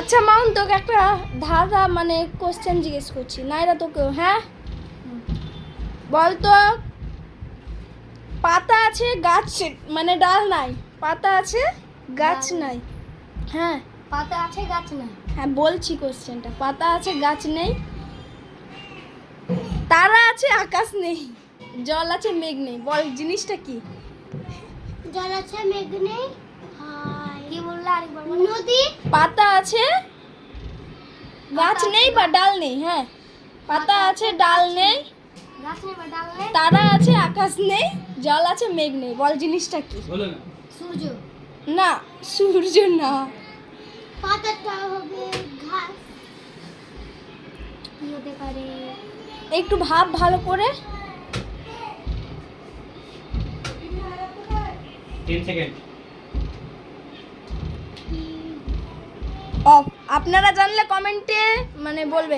আচ্ছা মাউন, তোকে একটা ধাঁধা মানে কোশ্চেন জিজ্ঞেস করছি, নাইরা তোকেও। হ্যাঁ বল তো, পাতা আছে গাছ মানে ডাল নাই, পাতা আছে গাছ নাই। হ্যাঁ পাতা আছে গাছ নাই। হ্যাঁ বলছি কোশ্চেনটা, পাতা আছে গাছ নেই, তারা আছে আকাশ নেই, জল আছে মেঘ নেই, বল জিনিসটা কি? জল আছে মেঘ নেই, কি বললা আরেকবার বলো। নদী। পাতা আছে গাছ নেই বা ডাল নেই। হ্যাঁ পাতা আছে ডাল নেই, গাছ নেই বা ডাল নেই, তারা আছে আকাশ নেই, জল আছে মেঘ নেই, বল জিনিসটা কি? সূর্য। না সূর্য না। পাতাটা হবে ঘাস, কি হতে পারে? একটু ভাব ভালো করে। 10 সেকেন্ড অফ। আপনারা জানলে কমেন্টে মানে বলবেন।